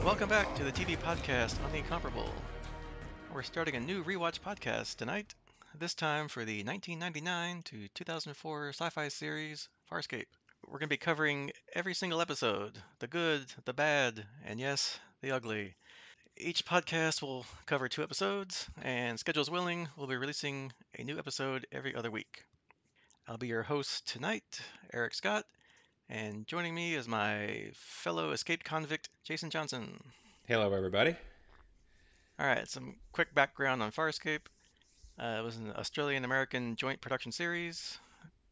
welcome back to the TV podcast on the Incomparable. We're starting a new rewatch podcast tonight, this time for the 1999 to 2004 sci-fi series Farscape. We're going to be covering every single episode, the good, the bad, and yes, the ugly. Each podcast will cover 2 episodes, and schedules willing, we'll be releasing a new episode every other week. I'll be your host tonight, Eric Scott, and joining me is my fellow escaped convict, Jason Johnson. Hello, everybody. All right, some quick background on Farscape. It was an Australian-American joint production series,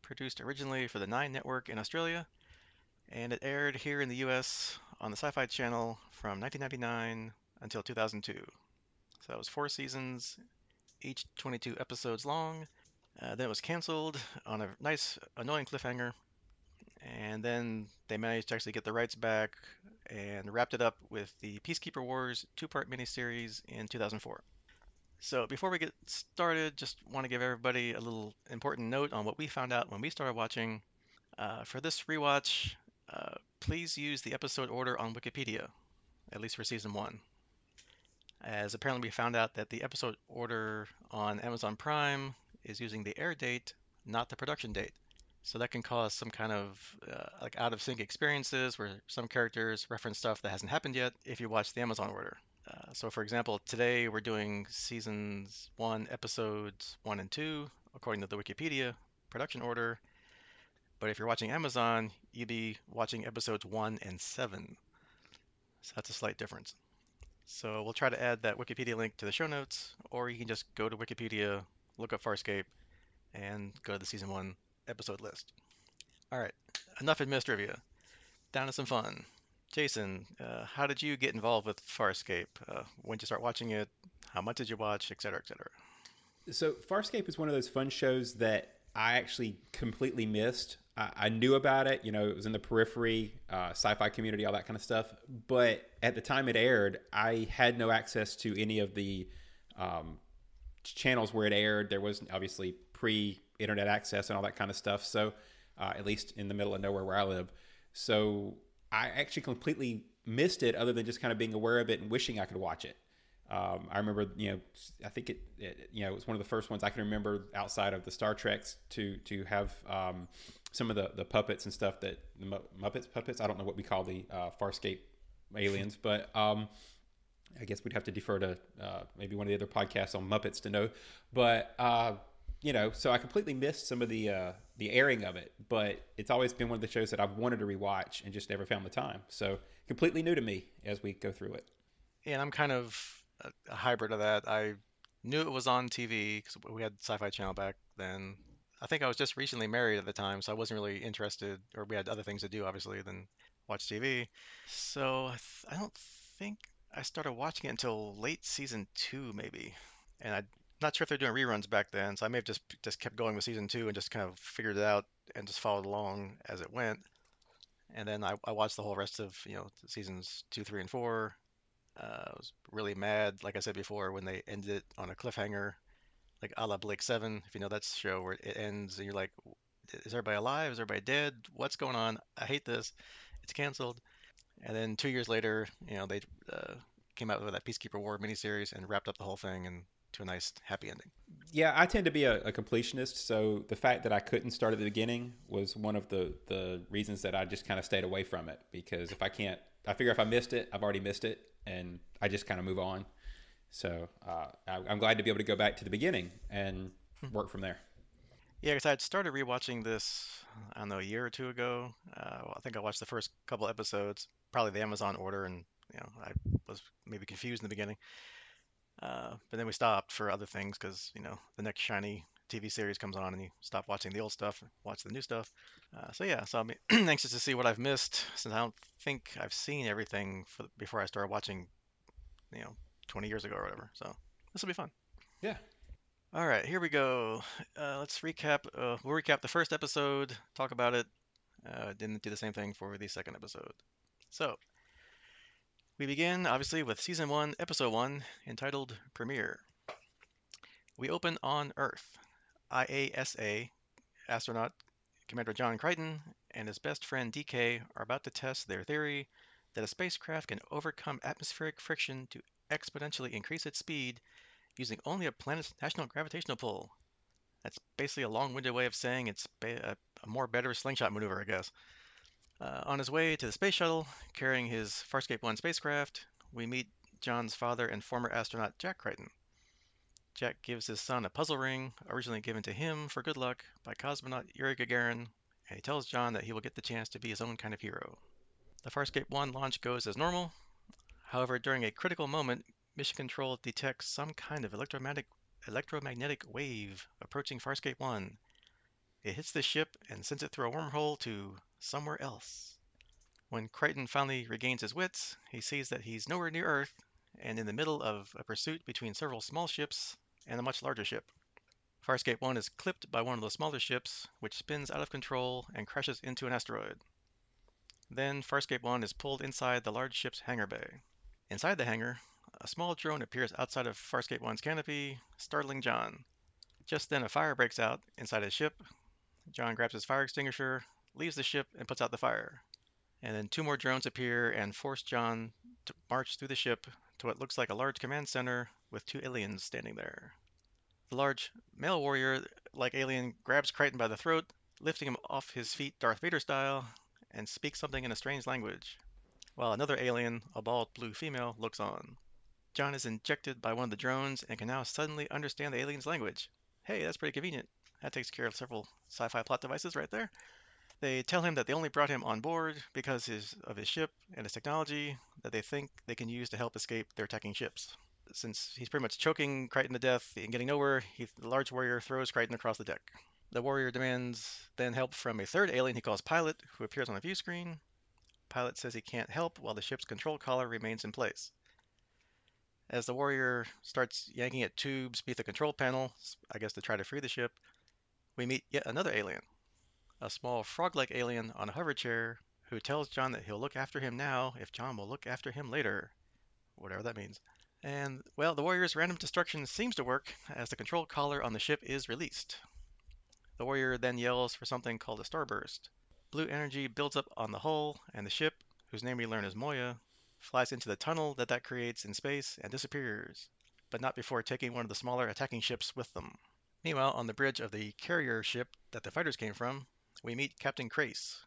produced originally for the Nine Network in Australia, and it aired here in the US on the Sci-Fi Channel from 1999 until 2002. So it was 4 seasons, each 22 episodes long. Then it was canceled on a nice, annoying cliffhanger, and then they managed to actually get the rights back and wrapped it up with the Peacekeeper Wars 2-part miniseries in 2004. So before we get started, just want to give everybody a little important note on what we found out when we started watching. For this rewatch, please use the episode order on Wikipedia, at least for season 1. As apparently we found out that the episode order on Amazon Prime is using the air date, not the production date. So that can cause some kind of like out of sync experiences where some characters reference stuff that hasn't happened yet if you watch the Amazon order. So for example, today we're doing seasons 1, episodes 1 and 2, according to the Wikipedia production order. But if you're watching Amazon, you'd be watching episodes 1 and 7. So that's a slight difference. So we'll try to add that Wikipedia link to the show notes, or you can just go to Wikipedia, look up Farscape, and go to the season 1 episode list. All right, enough admist trivia. Down to some fun. Jason, how did you get involved with Farscape? When did you start watching it? How much did you watch, et cetera, et cetera? So, Farscape is one of those fun shows that I actually completely missed. I knew about it, it was in the periphery, sci-fi community, all that kind of stuff. But at the time it aired, I had no access to any of the channels where it aired. There was obviously pre-internet access and all that kind of stuff. So, at least in the middle of nowhere where I live. So, I actually completely missed it other than just kind of being aware of it and wishing I could watch it. I remember, I think it was one of the first ones I can remember outside of the Star Treks to have some of the puppets and stuff that the puppets. I don't know what we call the Farscape aliens, but I guess we'd have to defer to maybe one of the other podcasts on Muppets to know. But so I completely missed some of the airing of it. But it's always been one of the shows that I've wanted to rewatch and just never found the time. So completely new to me as we go through it. And I'm kind of a hybrid of that. I knew it was on TV because we had Sci-Fi Channel back then. I think I was just recently married at the time, so I wasn't really interested, or we had other things to do, obviously, than watch TV. So I don't think I started watching it until late season 2, maybe. And I'm not sure if they're doing reruns back then, so I may have just kept going with season 2 and just kind of figured it out and just followed along as it went. And then I watched the whole rest of, seasons 2, 3, and 4. I was really mad, like I said before, when they ended it on a cliffhanger, like a la Blake 7, if you know that show where it ends and you're like, is everybody alive? Is everybody dead? What's going on? I hate this. It's canceled. And then 2 years later, they came out with that Peacekeeper War miniseries and wrapped up the whole thing and to a nice happy ending. Yeah, I tend to be a completionist, so the fact that I couldn't start at the beginning was one of the reasons that I just kind of stayed away from it, because if I can't, I figure if I missed it, I've already missed it, and I just kind of move on. So I'm glad to be able to go back to the beginning and work from there. Yeah, because I had started rewatching this, I don't know, a year or two ago. I think I watched the first couple episodes, probably the Amazon order, and I was maybe confused in the beginning. But then we stopped for other things because, the next shiny TV series comes on and you stop watching the old stuff, watch the new stuff. So I'm anxious to see what I've missed since I don't think I've seen everything before I started watching, you know, 20 years ago or whatever. So this will be fun. Yeah. All right, here we go. Let's recap. We'll recap the first episode, talk about it. Didn't do the same thing for the second episode. So we begin, obviously, with Season 1, Episode 1, entitled Premiere. We open on Earth. IASA astronaut Commander John Crichton and his best friend DK are about to test their theory that a spacecraft can overcome atmospheric friction to exponentially increase its speed using only a planet's national gravitational pull. That's basically a long-winded way of saying it's a more better slingshot maneuver, I guess. On his way to the space shuttle, carrying his Farscape 1 spacecraft, we meet John's father and former astronaut Jack Crichton. Jack gives his son a puzzle ring, originally given to him for good luck by cosmonaut Yuri Gagarin, and he tells John that he will get the chance to be his own kind of hero. The Farscape 1 launch goes as normal. However, during a critical moment, Mission Control detects some kind of electromagnetic wave approaching Farscape 1. It hits the ship and sends it through a wormhole to somewhere else. When Crichton finally regains his wits, he sees that he's nowhere near Earth and in the middle of a pursuit between several small ships and a much larger ship. Farscape 1 is clipped by one of the smaller ships, which spins out of control and crashes into an asteroid. Then Farscape 1 is pulled inside the large ship's hangar bay. Inside the hangar, a small drone appears outside of Farscape 1's canopy, startling John. Just then a fire breaks out inside his ship. John grabs his fire extinguisher, leaves the ship, and puts out the fire. And then two more drones appear and force John to march through the ship to what looks like a large command center with two aliens standing there. The large male warrior like alien grabs Crichton by the throat, lifting him off his feet Darth Vader style, and speaks something in a strange language, while another alien, a bald blue female, looks on. John is injected by one of the drones and can now suddenly understand the alien's language. Hey, that's pretty convenient. That takes care of several sci-fi plot devices right there. They tell him that they only brought him on board because of his ship and his technology that they think they can use to help escape their attacking ships. Since he's pretty much choking Crichton to death and getting nowhere, the large warrior throws Crichton across the deck. The warrior demands then help from a third alien he calls Pilot, who appears on a view screen. Pilot says he can't help while the ship's control collar remains in place. As the warrior starts yanking at tubes beneath the control panel, I guess to try to free the ship, we meet yet another alien, a small frog-like alien on a hover chair who tells John that he'll look after him now if John will look after him later, whatever that means. And, well, the warrior's random destruction seems to work as the control collar on the ship is released. The warrior then yells for something called a starburst. Blue energy builds up on the hull, and the ship, whose name we learn is Moya, flies into the tunnel that creates in space and disappears, but not before taking one of the smaller attacking ships with them. Meanwhile, on the bridge of the carrier ship that the fighters came from, we meet Captain Crace,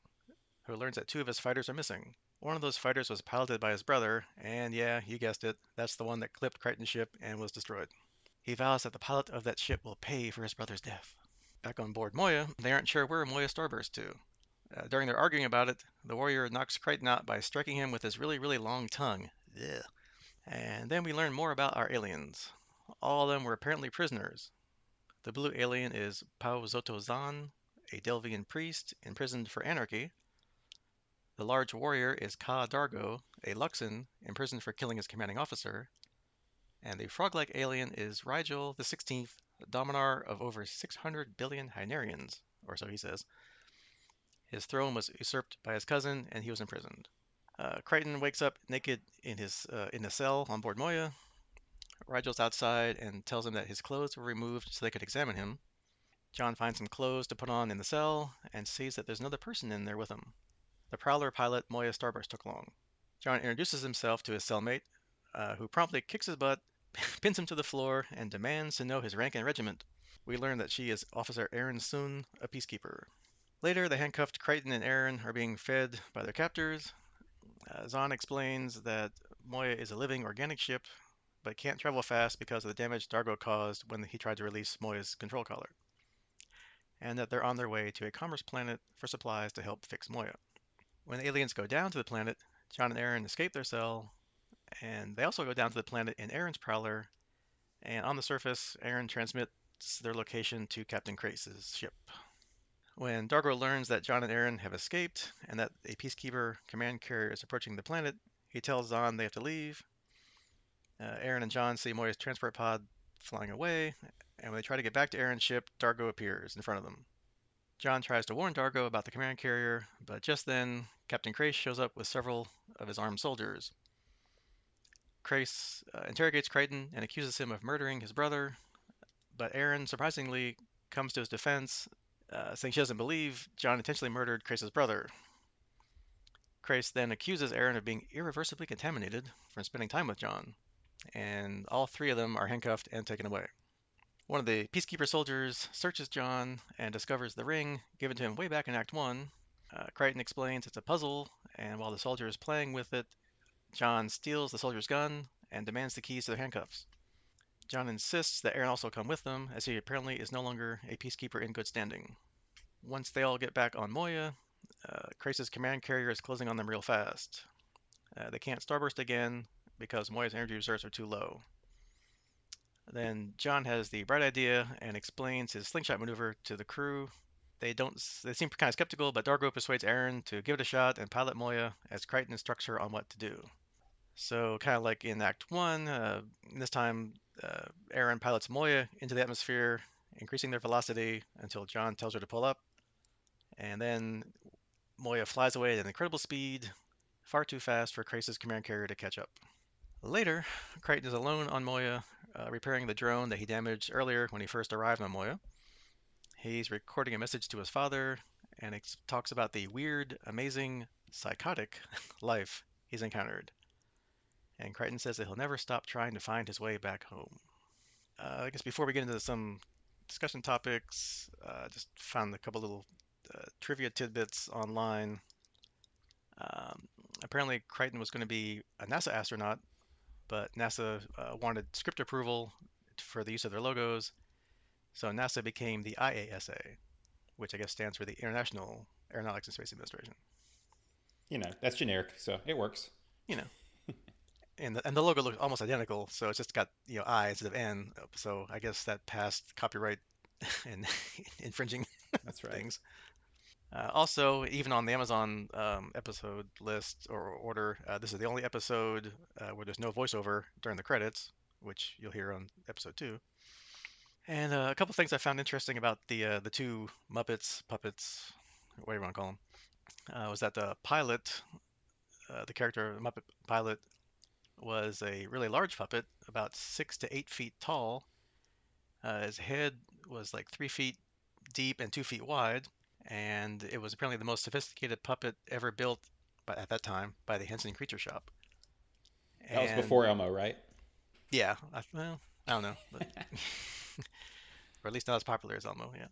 who learns that two of his fighters are missing. One of those fighters was piloted by his brother, and yeah, you guessed it, that's the one that clipped Crichton's ship and was destroyed. He vows that the pilot of that ship will pay for his brother's death. Back on board Moya, they aren't sure where Moya starburst to. During their arguing about it, the warrior knocks Crichton out by striking him with his really long tongue. Ugh. And then we learn more about our aliens. All of them were apparently prisoners. The blue alien is Pau Zoto Zan, a Delvian priest imprisoned for anarchy. The large warrior is Ka Dargo, a Luxan imprisoned for killing his commanding officer. And the frog-like alien is Rigel the 16th, Dominar of over 600 billion Hynerians, or so he says. His throne was usurped by his cousin, and he was imprisoned. Crichton wakes up naked in a cell on board Moya. Rigel's outside and tells him that his clothes were removed so they could examine him. John finds some clothes to put on in the cell and sees that there's another person in there with him. The Prowler pilot Moya Starburst took along. John introduces himself to his cellmate, who promptly kicks his butt, pins him to the floor, and demands to know his rank and regiment. We learn that she is Officer Aaron Soon, a peacekeeper. Later, the handcuffed Crichton and Aaron are being fed by their captors. Zahn explains that Moya is a living organic ship, but can't travel fast because of the damage Dargo caused when he tried to release Moya's control collar, and that they're on their way to a commerce planet for supplies to help fix Moya. When the aliens go down to the planet, John and Aaron escape their cell, and they also go down to the planet in Aaron's prowler, and on the surface, Aaron transmits their location to Captain Crace's ship. When Dargo learns that John and Aaron have escaped and that a Peacekeeper command carrier is approaching the planet, he tells Zahn they have to leave. Aaron and John see Moya's transport pod flying away, and when they try to get back to Aaron's ship, Dargo appears in front of them. John tries to warn Dargo about the command carrier, but just then, Captain Crace shows up with several of his armed soldiers. Crace interrogates Crichton and accuses him of murdering his brother, but Aaron surprisingly comes to his defense, saying she doesn't believe John intentionally murdered Crace's brother. Crace then accuses Aaron of being irreversibly contaminated from spending time with John, and all three of them are handcuffed and taken away. One of the Peacekeeper soldiers searches John and discovers the ring given to him way back in Act 1. Crichton explains it's a puzzle, and while the soldier is playing with it, John steals the soldier's gun and demands the keys to their handcuffs. John insists that Aaron also come with them, as he apparently is no longer a peacekeeper in good standing. Once they all get back on Moya, Crace's command carrier is closing on them real fast. They can't starburst again because Moya's energy reserves are too low. Then John has the bright idea and explains his slingshot maneuver to the crew. They seem kind of skeptical, but Dargo persuades Aaron to give it a shot and pilot Moya as Crichton instructs her on what to do. So kind of like in Act 1, this time Aaron pilots Moya into the atmosphere, increasing their velocity until John tells her to pull up. And then Moya flies away at an incredible speed, far too fast for Crace's command carrier to catch up. Later, Crichton is alone on Moya, repairing the drone that he damaged earlier when he first arrived on Moya. He's recording a message to his father and talks about the weird, amazing, psychotic life he's encountered. And Crichton says that he'll never stop trying to find his way back home. I guess before we get into some discussion topics, just found a couple little trivia tidbits online. Apparently, Crichton was going to be a NASA astronaut, but NASA wanted script approval for the use of their logos, so NASA became the IASA, which I guess stands for the International Aeronautics and Space Administration. That's generic, so it works. You know, and the logo looks almost identical, so it's just got I instead of N. So I guess that passed copyright and infringing That's right. things. Also, even on the Amazon episode list or order, this is the only episode where there's no voiceover during the credits, which you'll hear on episode 2. And a couple things I found interesting about the two Muppets, puppets, whatever you want to call them, was that the pilot, the character Muppet pilot, was a really large puppet, about 6 to 8 feet tall. His head was like 3 feet deep and 2 feet wide, and it was apparently the most sophisticated puppet ever built at that time by the Henson Creature Shop. That was And before Elmo, right? yeah, well, I don't know, but or at least not as popular as Elmo. Yeah,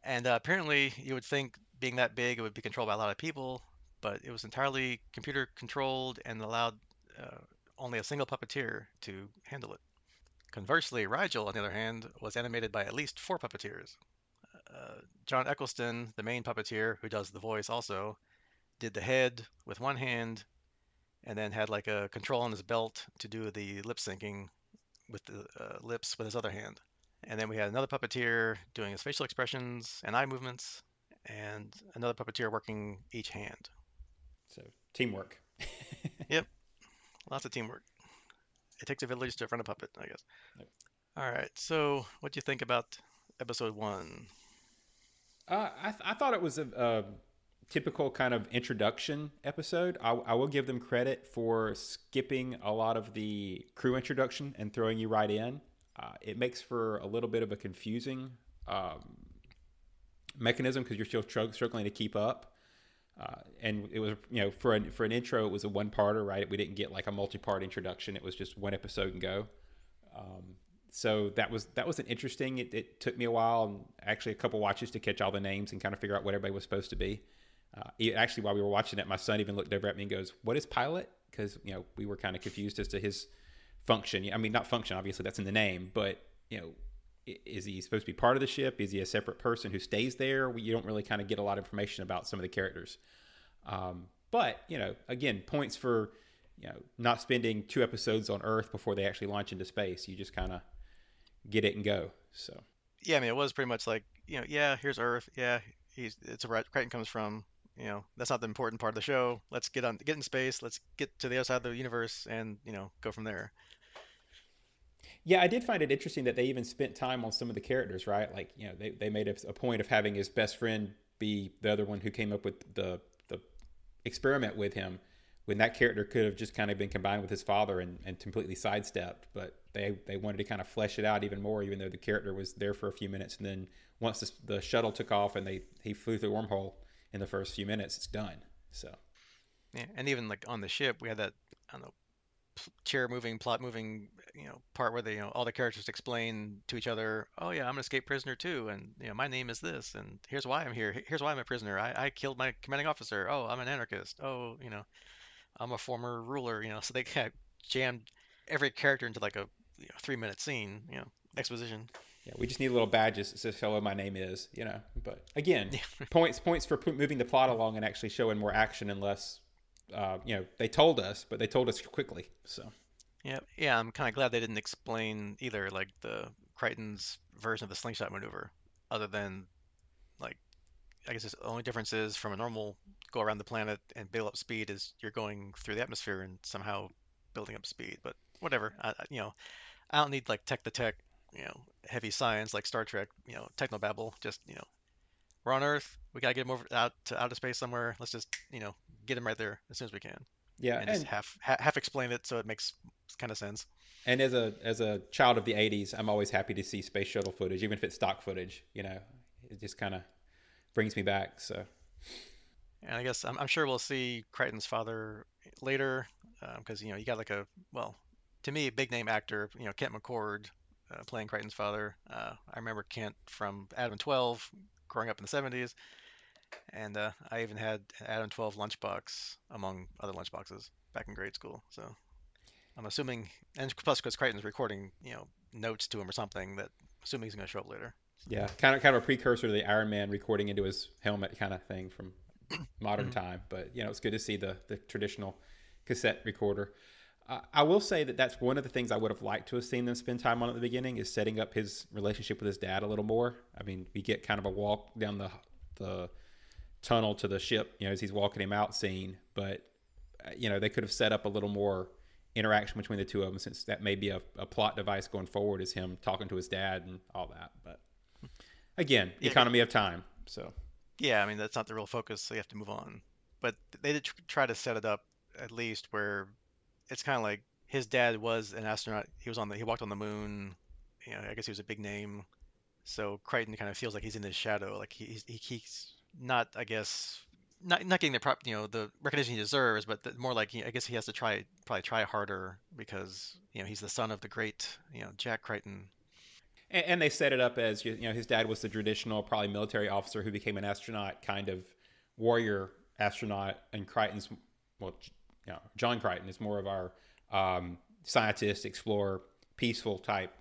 and apparently you would think being that big it would be controlled by a lot of people, but it was entirely computer controlled and allowed uh, only a single puppeteer to handle it. Conversely, Rigel, on the other hand, was animated by at least 4 puppeteers. John Eccleston, the main puppeteer, who does the voice also, did the head with one hand and then had like a control on his belt to do the lip syncing with the lips with his other hand. And then we had another puppeteer doing his facial expressions and eye movements, and another puppeteer working each hand. So teamwork. Yep, lots of teamwork. It takes a village to run a puppet, I guess. All right, so what do you think about episode 1? I thought it was a typical kind of introduction episode. I will give them credit for skipping a lot of the crew introduction and throwing you right in. It makes for a little bit of a confusing mechanism because you're still struggling to keep up. And it was, for an intro, it was a one-parter, right? We didn't get like a multi-part introduction. It was just one episode and go. So that was an interesting. It took me a while and actually a couple watches to catch all the names and kind of figure out what everybody was supposed to be. Actually, while we were watching it, my son even looked over at me and goes, "What is pilot?" Because we were kind of confused as to his function. I mean, not function. Obviously, that's in the name, but is he supposed to be part of the ship? Is he a separate person who stays there? You don't really kind of get a lot of information about some of the characters. But again, points for not spending 2 episodes on Earth before they actually launch into space. You just kind of get it and go. So Yeah, I mean, it was pretty much like, yeah, here's Earth. Yeah, it's where Crichton comes from. That's not the important part of the show. Let's get in space. Let's get to the other side of the universe and, go from there. yeah, I did find it interesting that they even spent time on some of the characters, right? Like they made a point of having his best friend be the other one who came up with the experiment with him, when that character could have just kind of been combined with his father and completely sidestepped. But they wanted to kind of flesh it out even more, even though the character was there for a few minutes, and then once the shuttle took off and he flew through the wormhole in the first few minutes, it's done. So Yeah, and even like on the ship, we had that I don't know chair moving, plot moving, part where they, all the characters explain to each other, oh yeah, I'm an escaped prisoner too, and my name is this, and here's why I'm here. Here's why I'm a prisoner. I killed my commanding officer. Oh, I'm an anarchist. Oh, I'm a former ruler. So they kind of jammed every character into like a 3-minute scene. Exposition. Yeah, we just need little badges that says "Hello, my name is." But again, Yeah, points for moving the plot along and actually showing more action and less. They told us, but they told us quickly. So yeah, yeah. I'm kind of glad they didn't explain either, like the Crichton's version of the slingshot maneuver, other than like I guess the only difference is from a normal go around the planet and build up speed is you're going through the atmosphere and somehow building up speed. But whatever, I don't need like tech to tech, heavy science like Star Trek, technobabble. Just we're on Earth, we gotta get him over out to outer space somewhere. Let's just get him right there as soon as we can, yeah, and just half explain it so it makes kind of sense. and as a child of the '80s, I'm always happy to see space shuttle footage, even if it's stock footage. It just kind of brings me back. So And I guess I'm sure we'll see Crichton's father later, because you got like a well, to me, a big name actor, Kent McCord, playing Crichton's father. I remember Kent from Adam 12, growing up in the 70s, and I even had an Adam 12 lunchbox among other lunchboxes back in grade school. So I'm assuming, and plus because Crichton's recording, notes to him or something, that assuming he's going to show up later. yeah, kind of a precursor to the Iron Man recording into his helmet kind of thing from modern Mhm. time. But it's good to see the traditional cassette recorder. I will say that that's one of the things I would have liked to have seen them spend time on at the beginning is setting up his relationship with his dad a little more. I mean, we get kind of a walk down the tunnel to the ship, as he's walking him out scene, but they could have set up a little more interaction between the two of them since that may be a plot device going forward is him talking to his dad and all that. But again, Yeah, economy of time. So yeah. I mean, that's not the real focus, so you have to move on. But they did try to set it up at least where it's kind of like his dad was an astronaut. He walked on the moon. I guess he was a big name. So Crichton kind of feels like he's in his shadow. Like he's not, I guess, not getting the recognition he deserves, but more like I guess he has to probably try harder because he's the son of the great Jack Crichton. and they set it up as his dad was the traditional probably military officer who became an astronaut kind of warrior astronaut, and Crichton's well, John Crichton is more of our scientist, explorer, peaceful type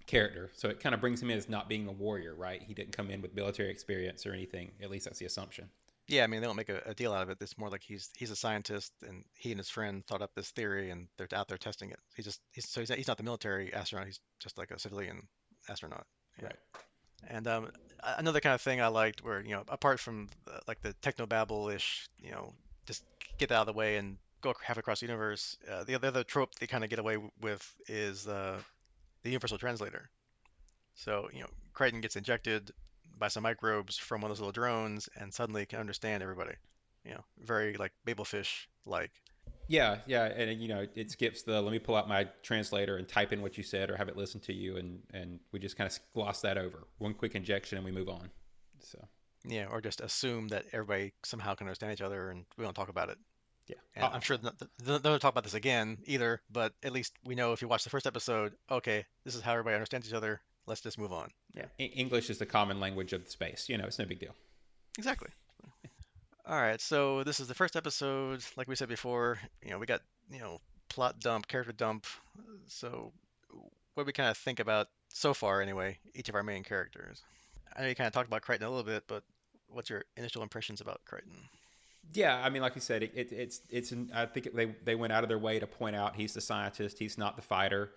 character. So it kind of brings him in as not being a warrior, right? He didn't come in with military experience or anything. At least that's the assumption. Yeah, I mean they don't make a deal out of it. It's more like he's a scientist and he and his friend thought up this theory and they're out there testing it. He's not the military astronaut. He's just like a civilian astronaut. Yeah. Right. And another kind of thing I liked where, apart from like the technobabble-ish, just get that out of the way and go half across the universe, the other trope they kind of get away with is the universal translator. So, Crichton gets injected by some microbes from one of those little drones and suddenly can understand everybody. Very like Babelfish like. Yeah, yeah, and it skips the let me pull out my translator and type in what you said or have it listen to you, and we just kind of gloss that over. One quick injection and we move on. So Yeah, or just assume that everybody somehow can understand each other and we don't talk about it. yeah, And I'm sure they'll talk about this again either, but at least we know if you watch the first episode, okay, this is how everybody understands each other. Let's just move on. yeah. English is the common language of the space. It's no big deal. Exactly. All right, so this is the first episode. Like we said before, we got, plot dump, character dump. So what do we kind of think about so far anyway, each of our main characters? I know you kind of talked about Crichton a little bit, but what's your initial impressions about Crichton? Yeah, I mean, like you said, I think they went out of their way to point out he's the scientist, he's not the fighter.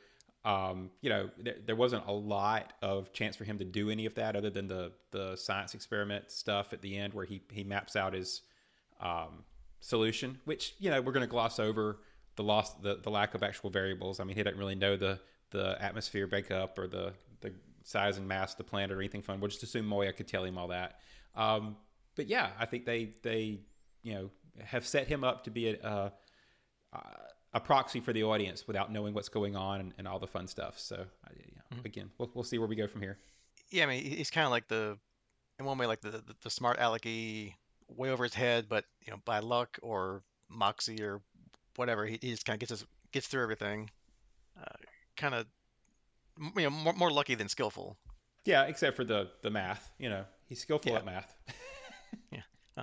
There wasn't a lot of chance for him to do any of that other than the science experiment stuff at the end where he maps out his solution, which we're going to gloss over the lack of actual variables. I mean, he doesn't really know the atmosphere breakup or the size and mass of the planet or anything fun. We'll just assume Moya could tell him all that. But yeah, I think they you know have set him up to be a proxy for the audience without knowing what's going on and all the fun stuff. So Mhm. again, we'll see where we go from here. Yeah, I mean, he's kind of like in one way, like the smart alecky, way over his head, but by luck or moxie or whatever. He just kind of gets through everything. Uh, kind of more lucky than skillful. Yeah, except for the math. He's skillful Yeah, at math. yeah. Uh,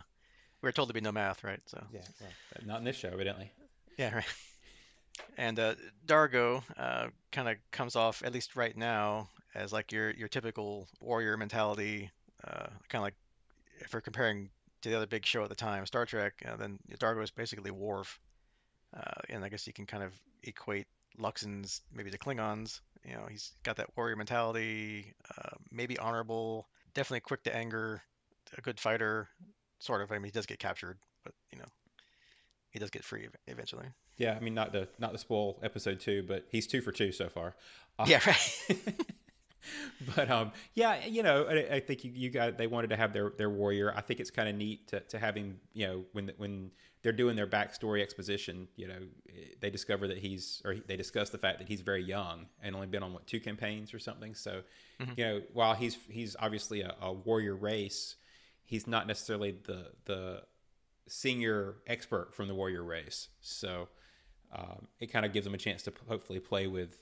we were told to be no math, right? So Yeah, well, not in this show, evidently. yeah, right. And Dargo kind of comes off, at least right now, as like your typical warrior mentality. Kind of like if we're comparing to the other big show at the time, Star Trek, then Dargo is basically Worf. And I guess you can kind of equate Luxon's maybe to Klingons. He's got that warrior mentality, maybe honorable, definitely quick to anger, a good fighter, sort of. I mean, he does get captured, but he does get free eventually. Yeah, I mean, not to spoil episode 2, but he's 2 for 2 so far. Uh, Yeah, right. but yeah, I think you got they wanted to have their warrior. I think it's kind of neat to have him. When they're doing their backstory exposition, they discover that they discuss the fact that he's very young and only been on 2 campaigns or something. So, Mhm. while he's obviously a warrior race, he's not necessarily the senior expert from the warrior race. So it kind of gives him a chance to hopefully play with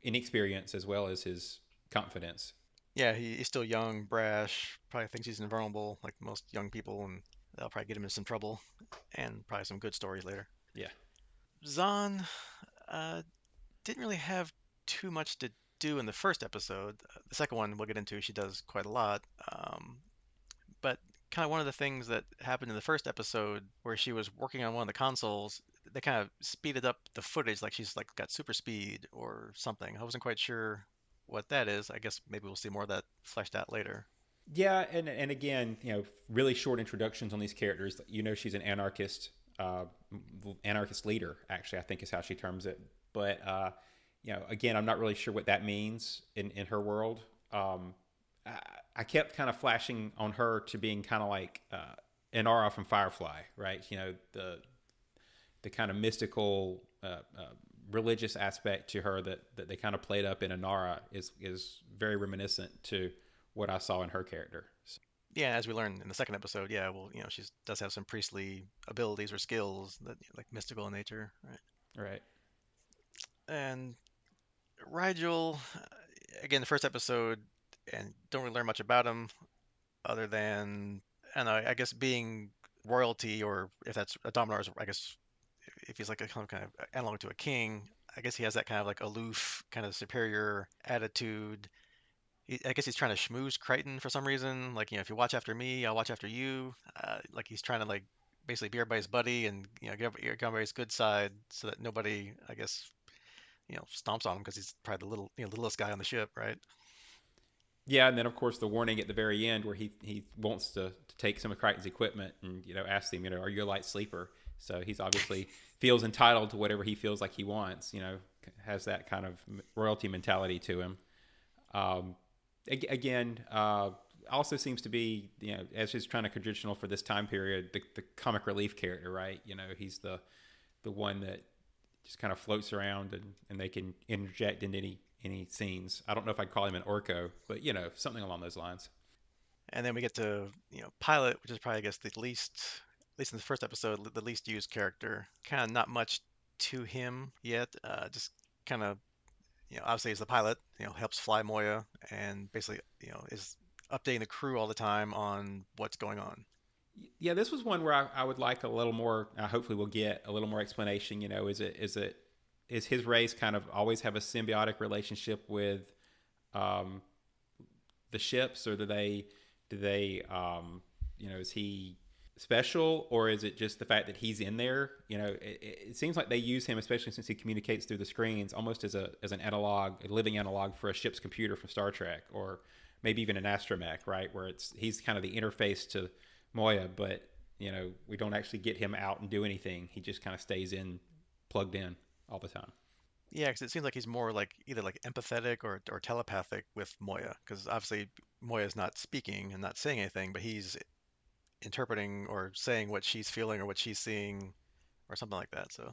inexperience as well as his confidence. Yeah, he's still young, brash, probably thinks he's invulnerable, like most young people, and that'll probably get him in some trouble, and probably some good stories later. Yeah. Zahn uh, didn't really have too much to do in the first episode. The second one we'll get into, she does quite a lot. But kind of one of the things that happened in the first episode where she was working on one of the consoles, they kind of speeded up the footage, like she's like got super speed or something. I wasn't quite sure what that is. I guess maybe we'll see more of that fleshed out later. Yeah, and again, really short introductions on these characters. She's an anarchist leader. Actually, I think is how she terms it. But again, I'm not really sure what that means in her world. I, I kept kind of flashing on her to being kind of like Inara from Firefly, right? The kind of mystical, religious aspect to her that they kind of played up in Inara is very reminiscent to what I saw in her character. So, Yeah, as we learned in the second episode, yeah, well, she does have some priestly abilities or skills that like mystical in nature, right? right. And Rigel, again, the first episode, and don't really learn much about him other than, I don't know, I guess being royalty, or if that's a Dominar's, I guess if he's like a kind of analog to a king, I guess he has that kind of like aloof, kind of superior attitude. I guess he's trying to schmooze Crichton for some reason. Like, if you watch after me, I'll watch after you. Like he's trying to like basically be everybody's buddy and get everybody's good side so that nobody, I guess, stomps on him because he's probably the littlest guy on the ship, right? Yeah, and then of course the warning at the very end where he wants to take some of Crichton's equipment and asks him, are you a light sleeper? So he's obviously feels entitled to whatever he feels like he wants. Has that kind of royalty mentality to him. Um, Again, also seems to be as is kind of traditional for this time period, the comic relief character, right? He's the one that just kind of floats around and they can interject into any scenes. I don't know if I'd call him an Orko, but something along those lines. And then we get to, Pilot, which is probably, I guess, the least, at least in the first episode, the least used character. Kind of not much to him yet. Just kind of, obviously he's the pilot, helps fly Moya and basically, is updating the crew all the time on what's going on. Yeah, this was one where I would like a little more. Hopefully, we'll get a little more explanation. Is his race kind of always have a symbiotic relationship with um, the ships, or do they is he special, or is it just the fact that he's in there? It seems like they use him, especially since he communicates through the screens, almost as an analog, a living analog for a ship's computer from Star Trek, or maybe even an astromech, right? Where he's kind of the interface to Moya, but we don't actually get him out and do anything. He just kind of stays plugged in all the time. Yeah, because it seems like he's more like either like empathetic or telepathic with Moya, because obviously Moya's not speaking and not saying anything, but he's interpreting or saying what she's feeling or what she's seeing or something like that. So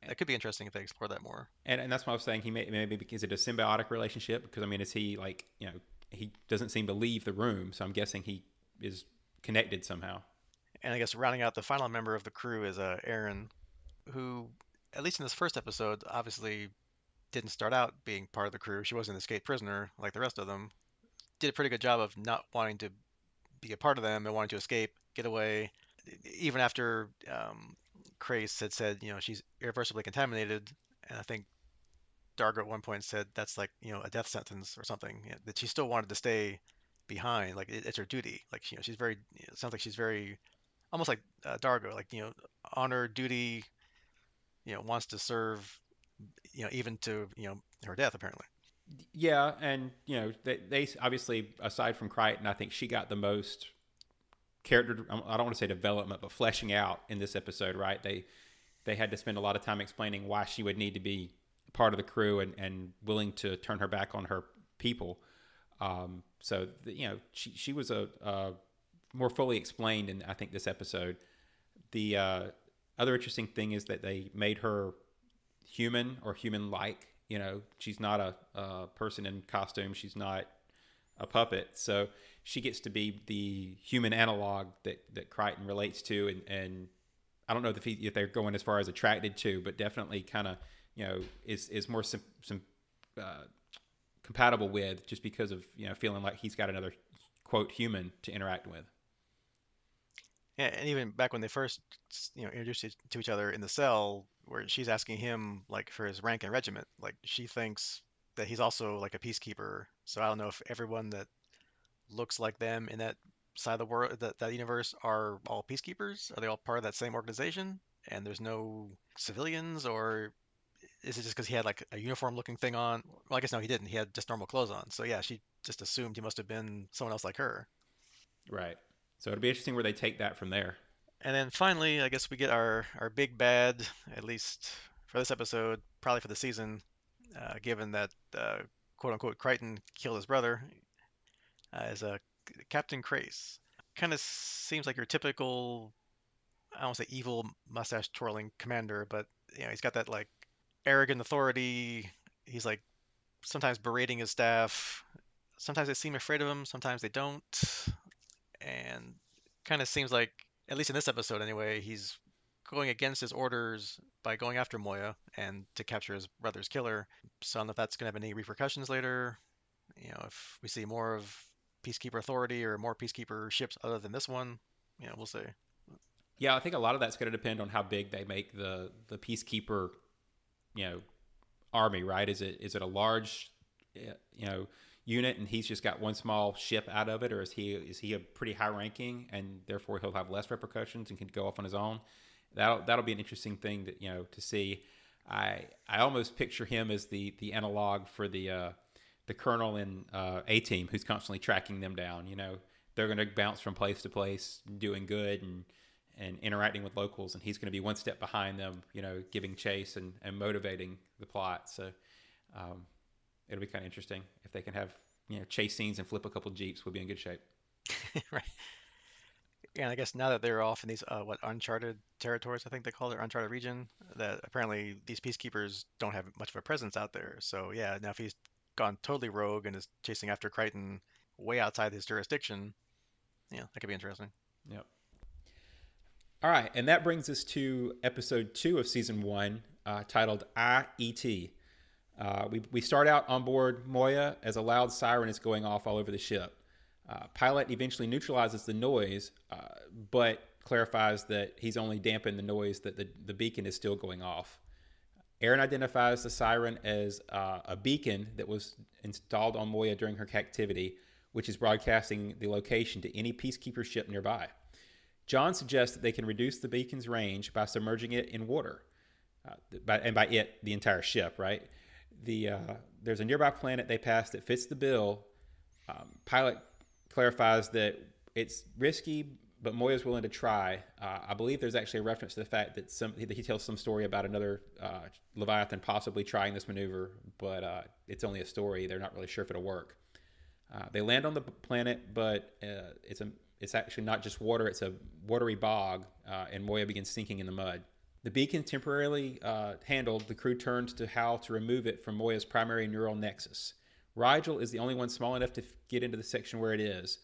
that could be interesting if they explore that more. And that's what I was saying. He maybe is it a symbiotic relationship? Because I mean, is he like he doesn't seem to leave the room, so I'm guessing he is connected somehow. And I guess rounding out the final member of the crew is Aaron, who, at least in this first episode, obviously didn't start out being part of the crew. She was an escaped prisoner like the rest of them. Did a pretty good job of not wanting to be a part of them and wanting to escape, get away. Even after Crace had said, she's irreversibly contaminated, and I think Dargo at one point said that's like, a death sentence or something, that she still wanted to stay behind. Like it's her duty. Like, she's very, it sounds like she's very, almost like Dargo, like, honor, duty, wants to serve, even to, her death, apparently. Yeah, and they obviously, aside from Crichton, I think she got the most character. I don't want to say development, but fleshing out in this episode. Right? They had to spend a lot of time explaining why she would need to be part of the crew and willing to turn her back on her people. She was a more fully explained in, I think, this episode. The other interesting thing is that they made her human or human-like. She's not a person in costume. She's not a puppet. So she gets to be the human analog that Crichton relates to, and I don't know if they're going as far as attracted to, but definitely kind of is more some compatible with, just because of feeling like he's got another quote human to interact with. Yeah, and even back when they first, introduced to each other in the cell, where she's asking him like for his rank and regiment, like she thinks that he's also like a peacekeeper. So I don't know if everyone that looks like them in that side of the world, that universe, are all peacekeepers. Are they all part of that same organization? And there's no civilians, or is it just because he had like a uniform-looking thing on? Well, I guess no, he didn't. He had just normal clothes on. So yeah, she just assumed he must have been someone else like her. Right. So it'll be interesting where they take that from there. And then finally, I guess we get our big bad, at least for this episode, probably for the season, given that quote unquote Crichton killed his brother, is Captain Crace. Kind of seems like your typical, I don't want to say evil mustache twirling commander, but he's got that like arrogant authority. He's like sometimes berating his staff. Sometimes they seem afraid of him, sometimes they don't. And kind of seems like, at least in this episode anyway, he's going against his orders by going after Moya and to capture his brother's killer. So I don't know if that's going to have any repercussions later. If we see more of Peacekeeper Authority or more Peacekeeper ships other than this one, we'll see. Yeah, I think a lot of that's going to depend on how big they make the peacekeeper, you know, army. Right? Is it a large, unit, and he's just got one small ship out of it, or is he a pretty high ranking, and therefore he'll have less repercussions and can go off on his own? That'll be an interesting thing that to see. I almost picture him as the analog for the colonel in A Team, who's constantly tracking them down. They're going to bounce from place to place, doing good and interacting with locals, and he's going to be one step behind them, giving chase and motivating the plot. So it'll be kind of interesting if they can have chase scenes and flip a couple jeeps. We'll be in good shape. Right. And I guess now that they're off in these uncharted territories, I think they call it, or uncharted region, that apparently these peacekeepers don't have much of a presence out there. So yeah, now if he's gone totally rogue and is chasing after Crichton way outside his jurisdiction, yeah, that could be interesting. Yep. All right, and that brings us to episode 2 of season 1, titled IET. We start out on board Moya as a loud siren is going off all over the ship. Pilot eventually neutralizes the noise, but clarifies that he's only dampened the noise, that the beacon is still going off. Aaron identifies the siren as a beacon that was installed on Moya during her captivity, which is broadcasting the location to any peacekeeper ship nearby. John suggests that they can reduce the beacon's range by submerging it in water, and by it, the entire ship, right? There's a nearby planet they pass that fits the bill. Pilot clarifies that it's risky, but Moya's willing to try. I believe there's actually a reference to the fact that he tells some story about another Leviathan possibly trying this maneuver, but it's only a story. They're not really sure if it'll work. They land on the planet, but it's actually not just water. It's a watery bog, and Moya begins sinking in the mud. The beacon temporarily handled, the crew turns to Hal to remove it from Moya's primary neural nexus. Rigel is the only one small enough to get into the section where it is.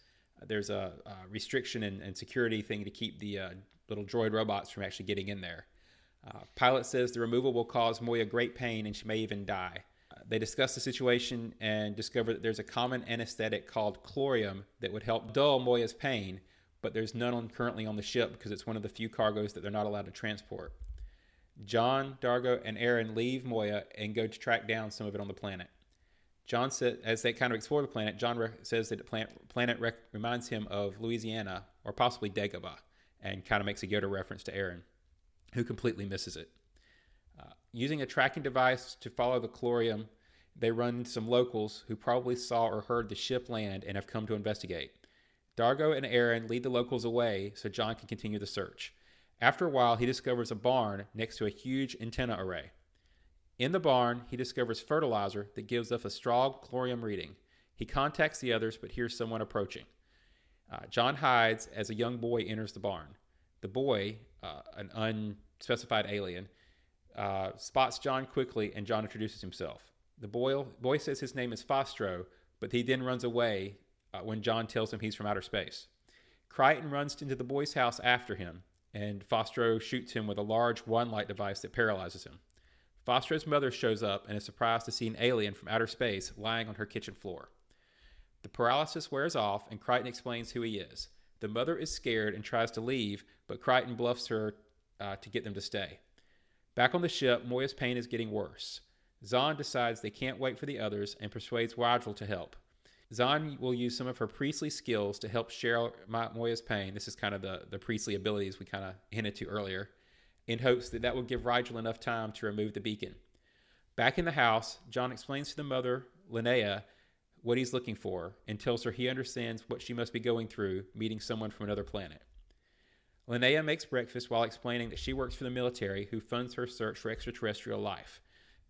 There's a restriction and security thing to keep the little droid robots from actually getting in there. Pilot says the removal will cause Moya great pain and she may even die. They discuss the situation and discover that there's a common anesthetic called chlorium that would help dull Moya's pain, but there's none currently on the ship because it's one of the few cargoes that they're not allowed to transport. John, Dargo, and Aaron leave Moya and go to track down some of it on the planet. John said, as they kind of explore the planet, John says that the planet reminds him of Louisiana or possibly Dagobah, and kind of makes a Yoda reference to Aaron, who completely misses it. Using a tracking device to follow the chlorium, they run into some locals who probably saw or heard the ship land and have come to investigate. Dargo and Aaron lead the locals away so John can continue the search. After a while, he discovers a barn next to a huge antenna array. In the barn, he discovers fertilizer that gives off a strong chlorium reading. He contacts the others but hears someone approaching. John hides as a young boy enters the barn. The boy, an unspecified alien, spots John quickly, and John introduces himself. The boy says his name is Fostro, but he then runs away when John tells him he's from outer space. Crichton runs into the boy's house after him, and Fostro shoots him with a large one-light device that paralyzes him. Fostro's mother shows up and is surprised to see an alien from outer space lying on her kitchen floor. The paralysis wears off, and Crichton explains who he is. The mother is scared and tries to leave, but Crichton bluffs her to get them to stay. Back on the ship, Moya's pain is getting worse. Zahn decides they can't wait for the others and persuades Rigel to help. Zahn will use some of her priestly skills to help share Moya's pain. This is kind of the priestly abilities we kind of hinted to earlier, in hopes that will give Rigel enough time to remove the beacon. Back in the house, John explains to the mother, Linnea, what he's looking for and tells her he understands what she must be going through, meeting someone from another planet. Linnea makes breakfast while explaining that she works for the military who funds her search for extraterrestrial life.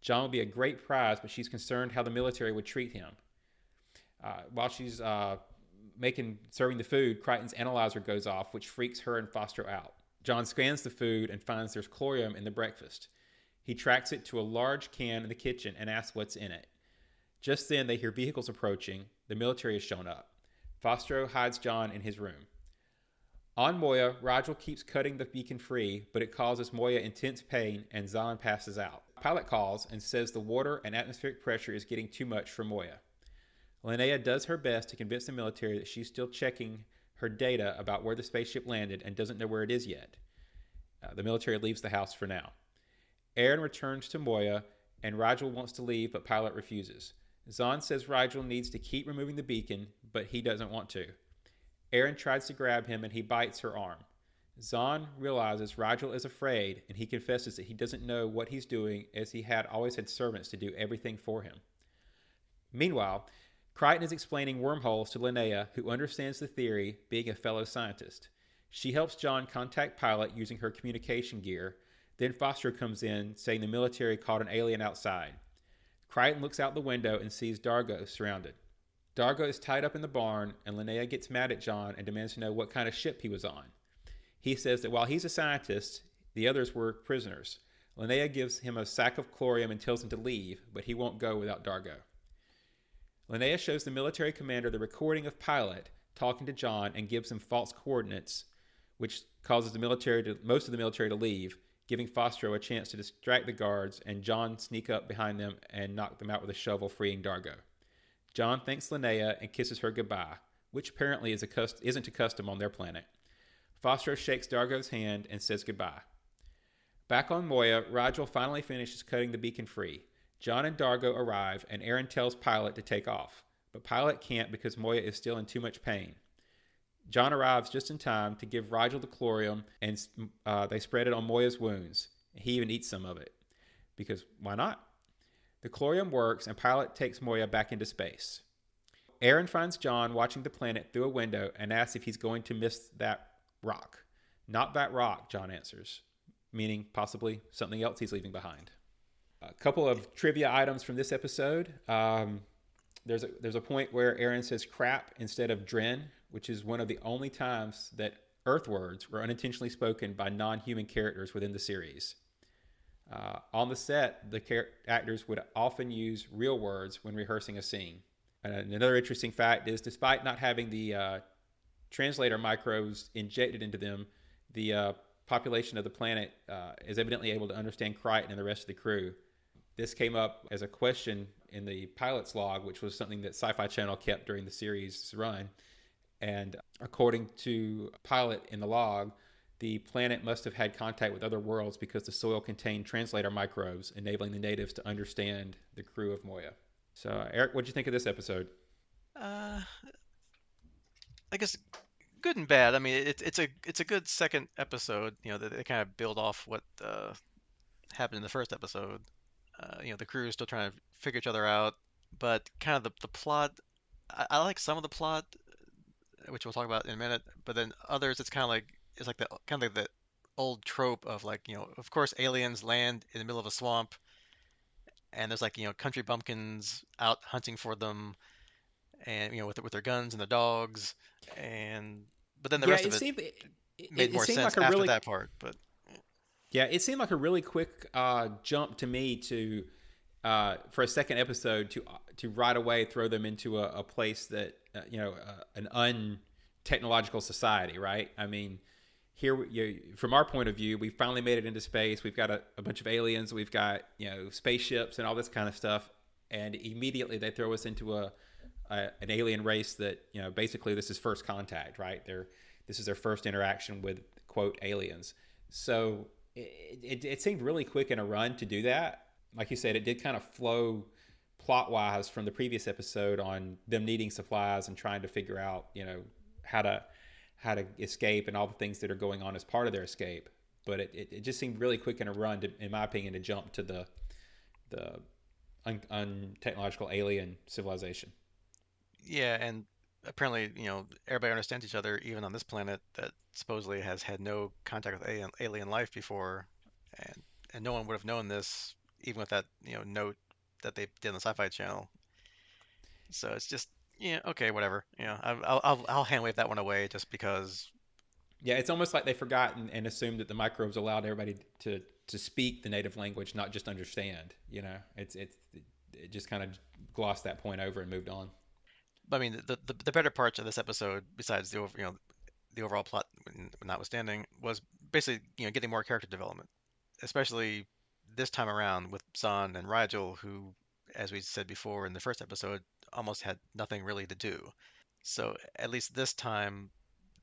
John will be a great prize, but she's concerned how the military would treat him. While she's serving the food, Crichton's analyzer goes off, which freaks her and Foster out. John scans the food and finds there's chlorium in the breakfast. He tracks it to a large can in the kitchen and asks what's in it. Just then, they hear vehicles approaching. The military has shown up. Fostro hides John in his room. On Moya, Rigel keeps cutting the beacon free, but it causes Moya intense pain, and Zahn passes out. Pilot calls and says the water and atmospheric pressure is getting too much for Moya. Linnea does her best to convince the military that she's still checking her data about where the spaceship landed and doesn't know where it is yet. The military leaves the house for now. Aaron returns to Moya, and Rigel wants to leave, but Pilot refuses. Zahn says Rigel needs to keep removing the beacon, but he doesn't want to. Aaron tries to grab him, and he bites her arm. Zahn realizes Rigel is afraid, and he confesses that he doesn't know what he's doing, as he had always had servants to do everything for him. Meanwhile, Crichton is explaining wormholes to Linnea, who understands the theory, being a fellow scientist. She helps John contact Pilot using her communication gear. Then Foster comes in, saying the military caught an alien outside. Crichton looks out the window and sees Dargo surrounded. Dargo is tied up in the barn, and Linnea gets mad at John and demands to know what kind of ship he was on. He says that while he's a scientist, the others were prisoners. Linnea gives him a sack of chlorium and tells him to leave, but he won't go without Dargo. Linnea shows the military commander the recording of Pilot talking to John and gives him false coordinates, which causes most of the military to leave, giving Fostro a chance to distract the guards, and John sneak up behind them and knock them out with a shovel, freeing Dargo. John thanks Linnea and kisses her goodbye, which apparently isn't a custom on their planet. Fostro shakes Dargo's hand and says goodbye. Back on Moya, Rigel finally finishes cutting the beacon free. John and Dargo arrive, and Aaron tells Pilot to take off, but Pilot can't because Moya is still in too much pain. John arrives just in time to give Rigel the chlorium, and they spread it on Moya's wounds. He even eats some of it, because why not? The chlorium works, and Pilot takes Moya back into space. Aaron finds John watching the planet through a window and asks if he's going to miss that rock. Not that rock, John answers, meaning possibly something else he's leaving behind. A couple of trivia items from this episode. There's a point where Aaron says crap instead of dren, which is one of the only times that Earth words were unintentionally spoken by non-human characters within the series. On the set, the actors would often use real words when rehearsing a scene. Another interesting fact is, despite not having the translator microbes injected into them, the population of the planet is evidently able to understand Crichton and the rest of the crew. This came up as a question in the pilot's log, which was something that Sci Fi Channel kept during the series' run. And according to Pilot in the log, the planet must have had contact with other worlds because the soil contained translator microbes, enabling the natives to understand the crew of Moya. So, Eric, what'd you think of this episode? Uh, I guess good and bad. I mean, it's a good second episode. They kind of build off what happened in the first episode. The crew is still trying to figure each other out, but kind of the plot. I like some of the plot, which we'll talk about in a minute. But then others, it's like the kind of like the old trope of like of course aliens land in the middle of a swamp, and there's like country bumpkins out hunting for them, and with their guns and their dogs, and but then the Yeah, rest of it made it more seemed sense like a after really that part. But yeah, it seemed like a really quick jump to me to for a second episode to right away throw them into a place that an untechnological society, right? I mean, here from our point of view, we finally made it into space. We've got a bunch of aliens. We've got spaceships and all this kind of stuff, and immediately they throw us into an alien race that basically this is first contact, right? This is their first interaction with quote aliens. So it seemed really quick in a run to do that. Like you said, it did kind of flow plot wise from the previous episode on them needing supplies and trying to figure out how to escape and all the things that are going on as part of their escape. But it just seemed really quick in a run, in my opinion, to jump to the untechnological alien civilization. yeah, and apparently everybody understands each other even on this planet that supposedly has had no contact with alien life before, and no one would have known this even with that note that they did on the Sci-Fi Channel. So it's just, yeah, okay, whatever. I'll hand wave that one away just because. Yeah, it's almost like they forgot and assumed that the microbes allowed everybody to speak the native language, not just understand. It just kind of glossed that point over and moved on. I mean, the better parts of this episode, besides the overall plot notwithstanding, was basically getting more character development, especially this time around with Zahn and Rigel, who, as we said before in the first episode, almost had nothing really to do. So at least this time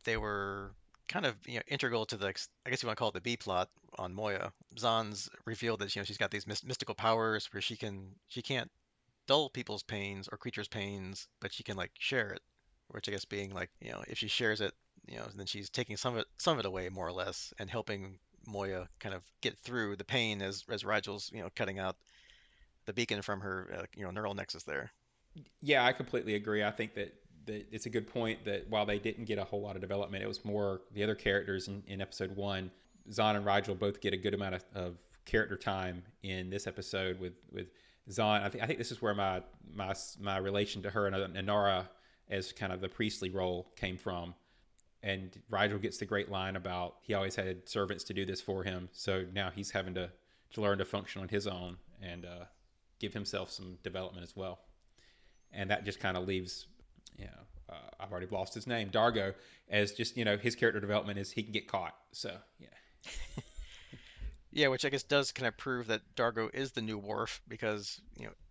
they were kind of integral to the, I guess you want to call it the B plot on Moya. Zahn's revealed that she's got these mystical powers where she can't dull people's pains or creatures' pains, but she can like share it. Which I guess being like if she shares it, then she's taking some of it away more or less and helping Moya kind of get through the pain as Rigel's cutting out the beacon from her neural nexus there. Yeah, I completely agree. I think that it's a good point that while they didn't get a whole lot of development, it was more the other characters in episode one. Zahn and Rigel both get a good amount of character time in this episode with Zahn. I think this is where my relation to her and Inara as kind of the priestly role came from. And Rigel gets the great line about he always had servants to do this for him, so now he's having to learn to function on his own and give himself some development as well. And that just kind of leaves, I've already lost his name, Dargo, as just his character development is he can get caught. So yeah, Yeah, which I guess does kind of prove that Dargo is the new Worf because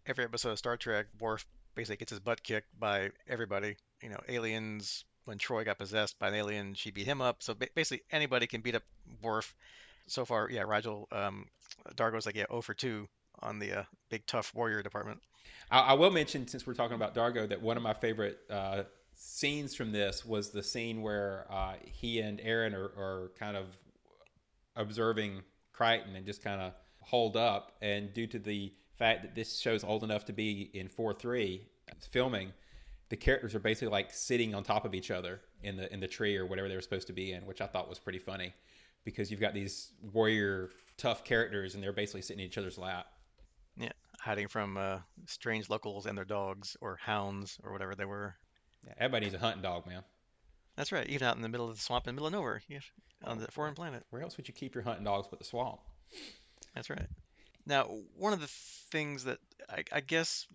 every episode of Star Trek, Worf basically gets his butt kicked by everybody. Aliens. When Troy got possessed by an alien, she beat him up. So basically anybody can beat up Worf. So far, yeah, Rigel, Dargo's like 0 for 2 on the big tough warrior department. I will mention since we're talking about Dargo that one of my favorite scenes from this was the scene where he and Aaron are kind of observing Crichton and just kind of hold up. And due to the fact that this show's old enough to be in 4:3 filming, the characters are basically like sitting on top of each other in the tree or whatever they were supposed to be in, which I thought was pretty funny because you've got these warrior tough characters and they're basically sitting in each other's lap. Yeah, hiding from strange locals and their dogs or hounds or whatever they were. Yeah, everybody needs a hunting dog, man. That's right, even out in the middle of the swamp in the middle of nowhere, yeah, on Well, the foreign planet. where else would you keep your hunting dogs but the swamp? That's right. Now, one of the things that I guess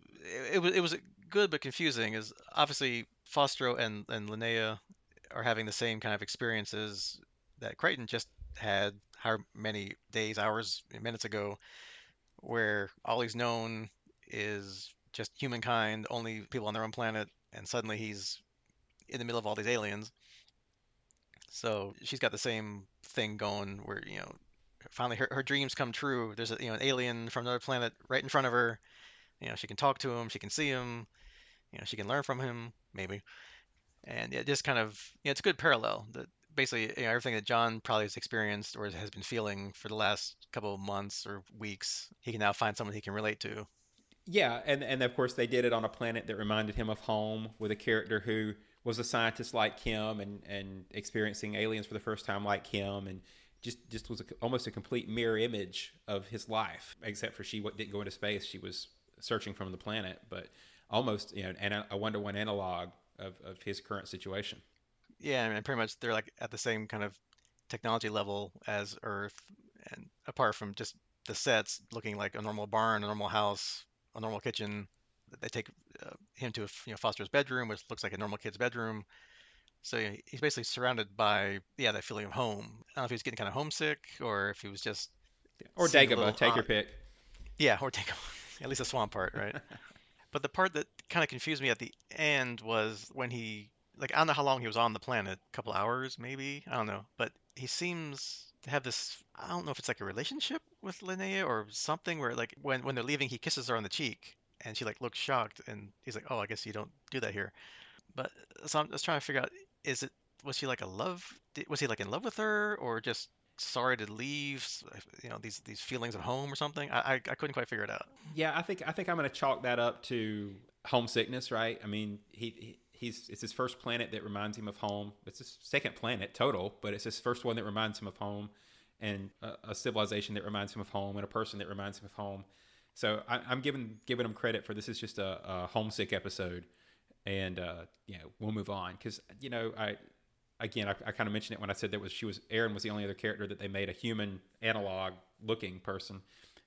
it was good but confusing is obviously Fostro and Linnea are having the same kind of experiences that Crichton just had how many days, hours, minutes ago, where all he's known is just humankind, only people on their own planet, and suddenly he's in the middle of all these aliens. So she's got the same thing going where, finally her dreams come true. There's an alien from another planet right in front of her. She can talk to him, she can see him, she can learn from him, maybe. And it just kind of, it's a good parallel that basically, everything that John probably has experienced or has been feeling for the last couple of months or weeks, he can now find someone he can relate to. Yeah, and of course they did it on a planet that reminded him of home, with a character who was a scientist like him, and experiencing aliens for the first time like him, and just was almost a complete mirror image of his life, except for she didn't go into space. She was searching from the planet, but almost, a one-to-one analog of his current situation. Yeah, I mean, pretty much they're like at the same kind of technology level as Earth, and apart from just the sets looking like a normal barn, a normal house, a normal kitchen, they take him to Foster's bedroom, which looks like a normal kid's bedroom. So yeah, he's basically surrounded by that feeling of home. I don't know if he was getting kind of homesick or if he was just Or seemed a Dagobah, little take your pick. yeah, or take at least the swamp part, right? But the part that kind of confused me at the end was when he, like, I don't know how long he was on the planet, a couple hours maybe, I don't know, but he seems to have this, I don't know if it's like a relationship with Linnea or something where like when they're leaving, he kisses her on the cheek and she like looks shocked and he's like, "Oh, I guess you don't do that here." But so I'm just trying to figure out, is it was she like a love? Was he like in love with her or just sorry to leave? These feelings of home or something. I couldn't quite figure it out. Yeah, I think I'm going to chalk that up to homesickness, right? I mean, he's it's his first planet that reminds him of home. It's his second planet total, but it's his first one that reminds him of home, and a civilization that reminds him of home, and a person that reminds him of home. So I'm giving him credit for this is just a homesick episode, and we'll move on because I kind of mentioned it when I said that was Erin was the only other character that they made a human analog looking person,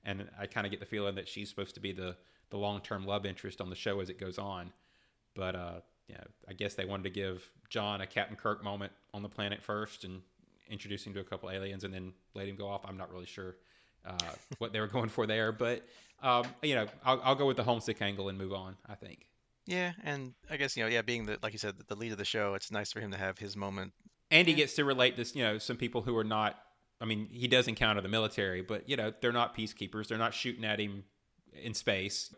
and I kind of get the feeling that she's supposed to be the long term love interest on the show as it goes on. But I guess they wanted to give John a Captain Kirk moment on the planet first and introduce him to a couple aliens and then let him go off. I'm not really sure what they were going for there, but I'll go with the homesick angle and move on, I think. Yeah, and I guess, being the like you said, the lead of the show, it's nice for him to have his moment. And he Yeah, gets to relate this, some people who are not. I mean, he does encounter the military, but they're not peacekeepers. They're not shooting at him in space.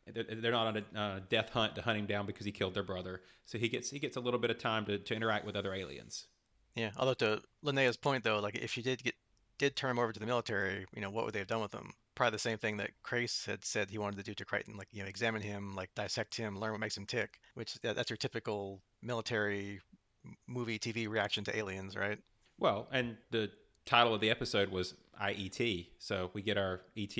They're not on a death hunt to hunt him down because he killed their brother. So he gets a little bit of time to interact with other aliens. yeah. Although to Linnea's point though, like if she did turn him over to the military, what would they have done with him? Probably the same thing that Crace had said he wanted to do to Crichton, like examine him, like dissect him, learn what makes him tick. Which that's your typical military movie TV reaction to aliens, right? Well, and the title of the episode was IET, so we get our ET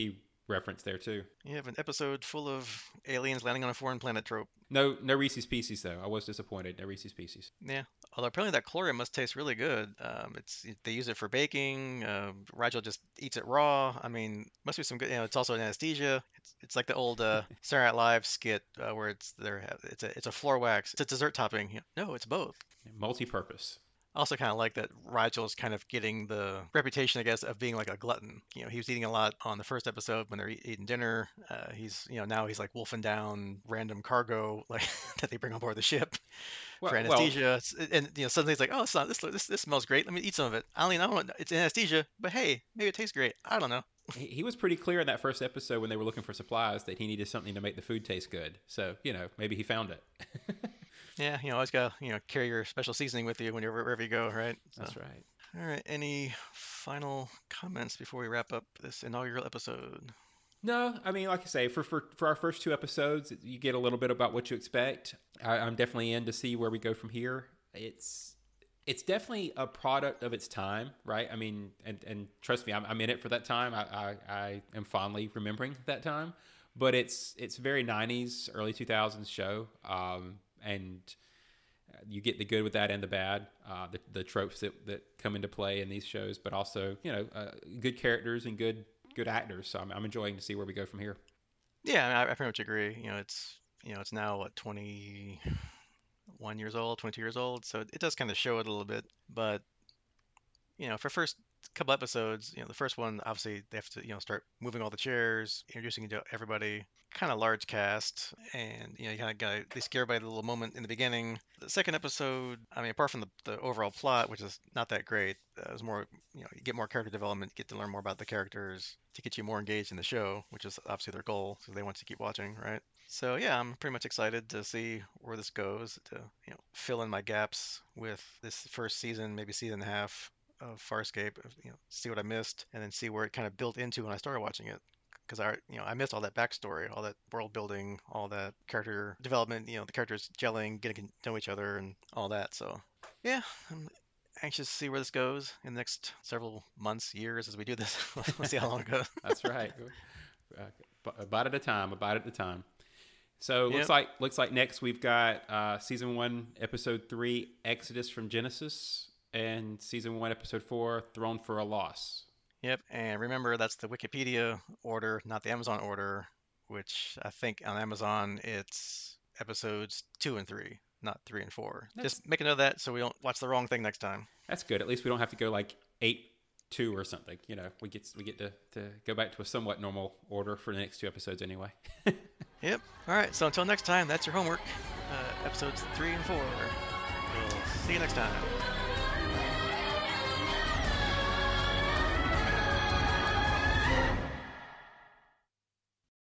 reference there too. You have an episode full of aliens landing on a foreign planet trope. No Reese's Pieces though. I was disappointed. No Reese's Pieces. Yeah. Although apparently that chlorium must taste really good. They use it for baking. Rigel just eats it raw. I mean, must be some good. It's also an anesthesia. It's like the old Saturday Night Live skit where it's a floor wax. It's a dessert topping. No, it's both. Multi-purpose. I also kind of like that Rigel's kind of getting the reputation, I guess, of being like a glutton. He was eating a lot on the first episode when they're eating dinner. Now he's like wolfing down random cargo like that they bring on board the ship for Well, anesthesia. And suddenly it's like, oh, son, this smells great. Let me eat some of it. I don't even know it's anesthesia, but hey, maybe it tastes great. I don't know. he was pretty clear in that first episode when they were looking for supplies that he needed something to make the food taste good. So maybe he found it. Yeah, always gotta carry your special seasoning with you wherever you go, right? So, That's right. all right. Any final comments before we wrap up this inaugural episode? No, I mean, like I say, for our first two episodes, you get a little bit about what you expect. I'm definitely in to see where we go from here. It's definitely a product of its time, right? I mean, and trust me, I'm in it for that time. I am fondly remembering that time, but it's very 90s, early 2000s show, and you get the good with that and the bad, the tropes that come into play in these shows, but also good characters and good actors. So I'm enjoying to see where we go from here. Yeah, I pretty much agree. It's now what 21 21 years old, 22 years old, so it does kind of show it a little bit. But for first couple episodes, the first one, obviously they have to, start moving all the chairs, introducing you to everybody, kind of large cast, and you kind of got they scare by the little moment in the beginning. The second episode, I mean, apart from the overall plot, which is not that great, it was more, you get more character development, get to learn more about the characters to get you more engaged in the show, which is obviously their goal, so they want to keep watching, right? So yeah, I'm pretty much excited to see where this goes, to fill in my gaps with this first season, maybe season and a half of Farscape, see what I missed, and then see where it kind of built into when I started watching it. Because I missed all that backstory, all that world building, all that character development. The characters gelling, getting to know each other, and all that. So, yeah, I'm anxious to see where this goes in the next several months, years as we do this. We'll see how long it goes. That's right. A bite at a time. A bite at a time. So Yep, looks like next we've got season 1, episode 3, Exodus from Genesis, and season 1, episode 4, Throne for a Loss. yep. And remember, that's the Wikipedia order, not the Amazon order, which I think on Amazon it's episodes 2 and 3, not 3 and 4. That's Just make a note of that so we don't watch the wrong thing next time. that's good. At least we don't have to go like 8-2 or something. We get to go back to a somewhat normal order for the next 2 episodes anyway. Yep. All right. So until next time, that's your homework. Episodes 3 and 4. We'll see you next time.